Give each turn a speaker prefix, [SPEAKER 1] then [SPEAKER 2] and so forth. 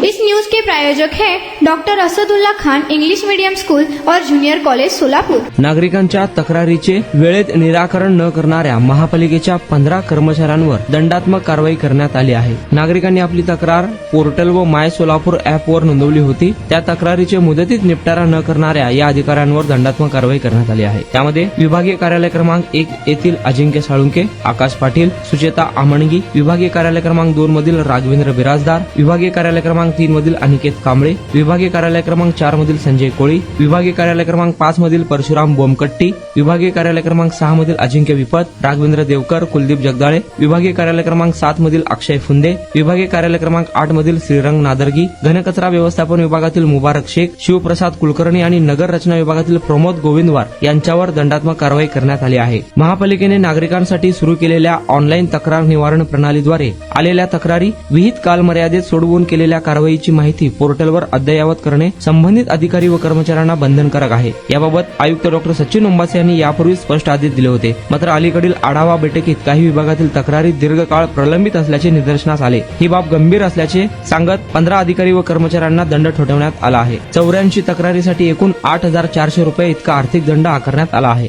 [SPEAKER 1] इस news के प्रायोजक हैं doctor Asadullah Khan English medium school और जूनियर कॉलेज सोलापूर।
[SPEAKER 2] नागरिकांच्या तक्रारीचे वेळेत निराकरण न करणाऱ्या महापालिकेच्या 15 कर्मचाऱ्यांवर दंडात्मक कारवाई करण्यात आली आहे। नागरिकांनी आपली तक्रार पोर्टल व माय सोलापूर ॲपवर नोंदवली होती। त्या तक्रारीचे मुदतीत निपटारा न करणाऱ्या या अधिकाऱ्यांवर दंडात्मक कारवाई करण्यात आली आहे। त्यामध्ये विभागीय कार्यालय क्रमांक 1 येथील अजिंक्य साळुंके, आकाश पाटील, सुचेता आमणगी, विभागीय कार्यालय क्रमांक 2 मधील राघवेंद्र बिराजदार, विभागीय कार्यालय क्रमांक 3 मधील अनिकेत कांबळे, विभागीय कार्यालय क्रमांक 4 मधील संजय कोळी, विभागीय कार्यालय क्रमांक 5 मधील परशुराम बोमकट्टी, विभागीय कार्यालय क्रमांक 6 मधील अजिंक्य विपत, राघवेंद्र देवकर, कुलदीप जगदाळे, विभागीय कार्यालय क्रमांक 7 मधील अक्षय फुंदे, विभागीय कार्यालय क्रमांक 8 मधील श्रीरंग नादरगी, घनकचरा व्यवस्थापन विभागातील मुबारक शेख, शिवप्रसाद कुलकर्णी आणि नगर रचना विभागातील प्रमोद गोविंदवार यांच्यावर दंडात्मक कारवाई करण्यात आली आहे। महापालिकेने नागरिकांसाठी सुरू केलेल्या ऑनलाईन तक्रार निवारण प्रणालीद्वारे आलेल्या तक्रारी विहित कालमर्यादेत सोडवून केलेल्या कारवाईची माहिती पोर्टलवर अद्ययावत करणे संबंधित अधिकारी व कर्मचाऱ्यांना बंधनकारक आहे। याबाबत आयुक्त डॉक्टर सचिन उंबासे यांनी यापूर्वी स्पष्ट आदेश दिले होते। मात्र अलीकडील आढावा बैठकीत काही विभागातील तक्रारी दीर्घकाळ प्रलंबित असल्याचे निदर्शनास आले। ही बाब गंभीर असल्याचे सांगत 15 अधिकारी व कर्मचाऱ्यांना दंड ठोठावण्यात आला आहे। 84 तक्रारीसाठी एकूण 8,400 रुपये इतका आर्थिक दंड आकारण्यात आला आहे।